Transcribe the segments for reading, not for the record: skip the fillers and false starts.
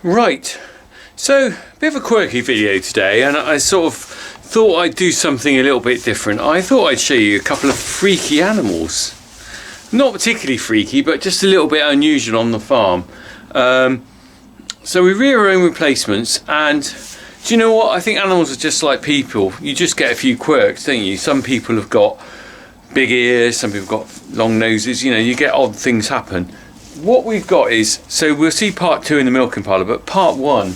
Right, so a bit of a quirky video today, and I sort of thought I'd do something a little bit different. I thought I'd show you a couple of freaky animals. Not particularly freaky, but just a little bit unusual on the farm. So we rear our own replacements, and do you know what? I think animals are just like people. You just get a few quirks, don't you? Some people have got big ears, some people have got long noses, you know, you get odd things happen. What we've got is, so we'll see part 2 in the milking parlour, but part 1,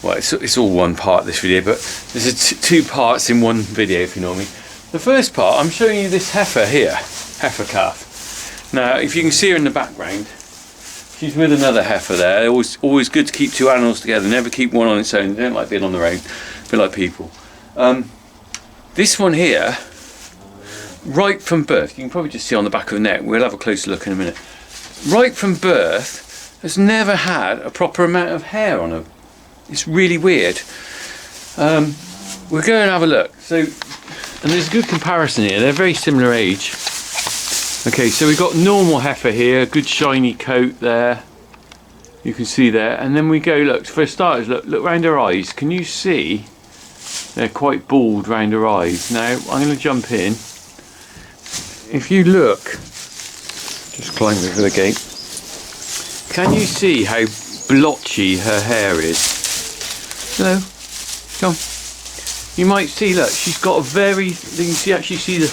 well, it's all one part, this video, but there's two parts in one video, if you know what I mean. The first part, I'm showing you this heifer here, heifer calf. Now, if you can see her in the background, she's with another heifer there. Always good to keep two animals together, never keep one on its own. They don't like being on their own, a bit like people. This one here, right from birth, you can probably just see on the back of the neck, we'll have a closer look in a minute. Right from birth, has never had a proper amount of hair on her. It's really weird. We'll go and have a look. So, and there's a good comparison here. They're very similar age. Okay, so we've got normal heifer here, good shiny coat there. You can see there, and then we go, look, for starters, look round her eyes. Can you see? They're quite bald round her eyes. Now, I'm going to jump in. If you look, just climb over the gate. Can you see how blotchy her hair is? Hello, come. You might see, look, she's got a very, you can see, actually see the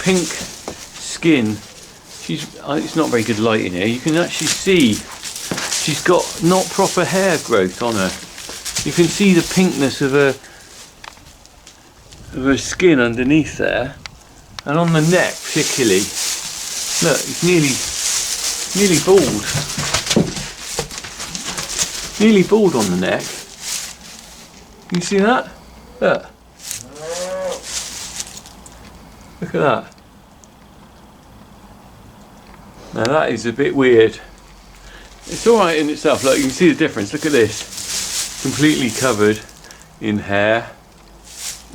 pink skin. It's not very good light in here. You can actually see she's got not proper hair growth on her. You can see the pinkness of her skin underneath there, and on the neck particularly. Look, it's nearly bald. Nearly bald on the neck. You see that? Look. Look at that. Now that is a bit weird. It's alright in itself. Look, you can see the difference. Look at this. Completely covered in hair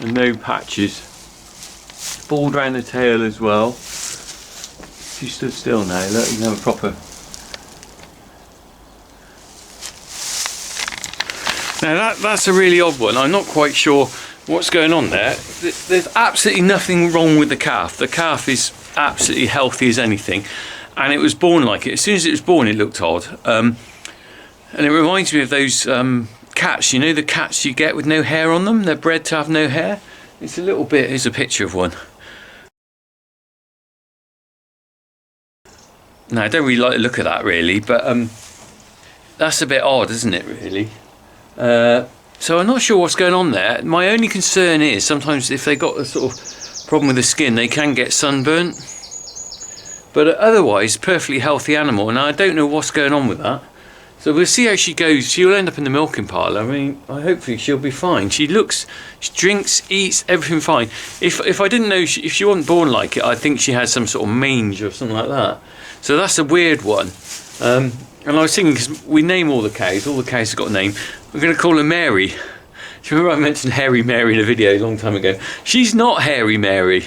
and no patches. Bald around the tail as well. She stood still now. Look, you can have a proper. Now that's a really odd one. I'm not quite sure what's going on there. There's absolutely nothing wrong with the calf. The calf is absolutely healthy as anything, and it was born like it. As soon as it was born, it looked odd, and it reminds me of those cats. You know, the cats you get with no hair on them. They're bred to have no hair. It's a little bit. Here's a picture of one. Now, I don't really like the look of that, really, but that's a bit odd, isn't it, really? So I'm not sure what's going on there. My only concern is sometimes if they got a sort of problem with the skin, they can get sunburnt. But otherwise, perfectly healthy animal. Now, I don't know what's going on with that. So we'll see how she goes. She'll end up in the milking parlour. I mean, hopefully she'll be fine. She drinks, eats, everything fine. If I didn't know, if she wasn't born like it, I think she had some sort of mange or something like that. So that's a weird one. And I was thinking, because we name all the cows have got a name. We're going to call her Mary. Do you remember I mentioned Hairy Mary in a video a long time ago? She's not Hairy Mary.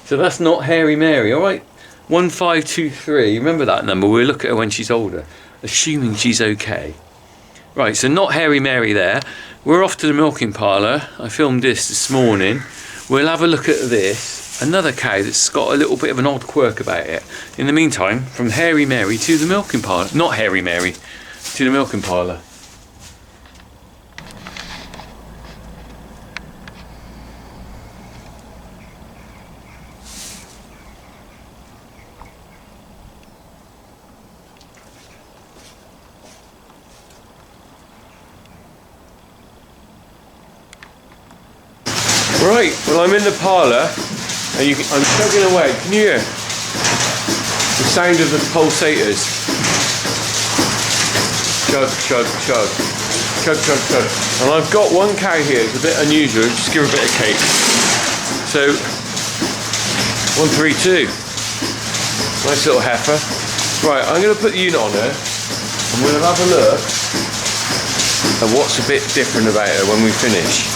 So that's not Hairy Mary, alright? 1523, remember that number? We'll look at her when she's older, assuming she's okay. Right, so not Hairy Mary there. We're off to the milking parlour. I filmed this morning. We'll have a look at this. Another cow that's got a little bit of an odd quirk about it. In the meantime, from Hairy Mary to the milking parlour. Not Hairy Mary, to the milking parlour. Right, well, I'm in the parlour and I'm chugging away. Can you hear the sound of the pulsators? Chug, chug, chug. Chug, chug, chug. And I've got one cow here. It's a bit unusual. Just give her a bit of cake. So, 132. Nice little heifer. Right, I'm going to put the unit on her and we'll have a look at what's a bit different about her when we finish.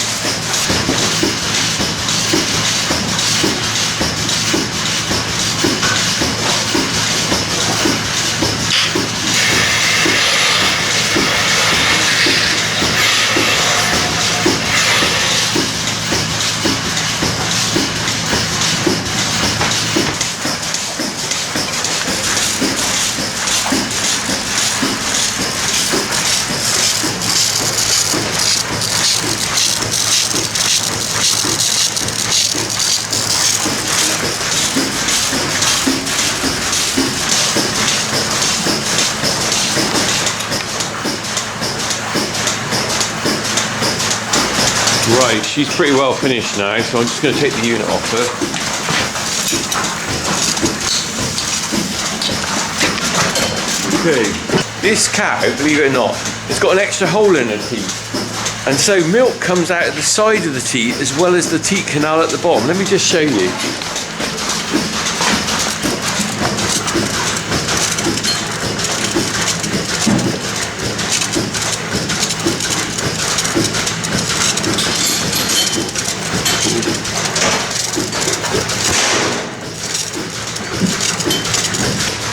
Right, she's pretty well finished now, so I'm just going to take the unit off her. Okay. This cow, believe it or not, has got an extra hole in her teeth. And so milk comes out of the side of the teat as well as the teat canal at the bottom. Let me just show you.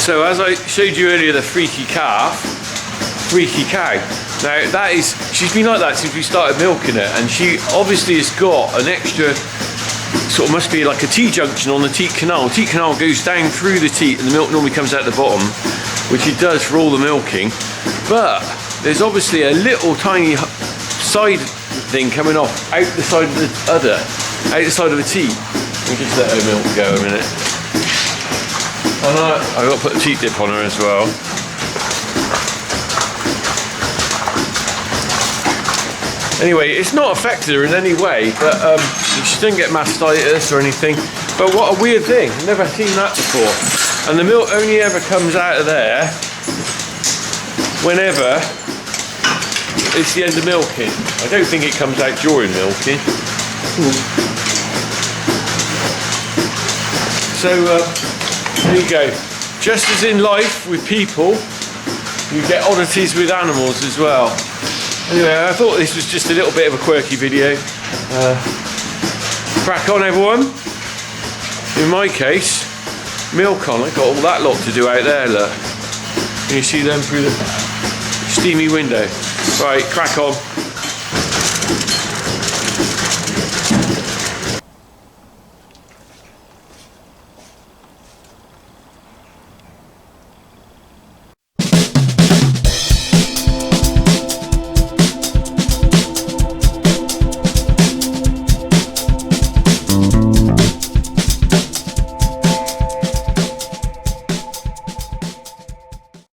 So as I showed you earlier, the freaky cow. Now that is, she's been like that since we started milking her, and she obviously has got an extra, sort of must be like a T-junction on the teat canal. The teat canal goes down through the teat and the milk normally comes out the bottom, which it does for all the milking. But there's obviously a little tiny side thing coming off out the side of the udder, out the side of the teat. Let me just let her milk go a minute. I've got to put a teat dip on her as well. Anyway, it's not affected her in any way, but she didn't get mastitis or anything. But what a weird thing, I've never seen that before. And the milk only ever comes out of there whenever it's the end of milking. I don't think it comes out during milking. So, there you go. Just as in life with people, you get oddities with animals as well. Anyway, I thought this was just a little bit of a quirky video. Crack on, everyone. In my case, milk on. I've got all that lot to do out there, look. Can you see them through the steamy window? Right, crack on.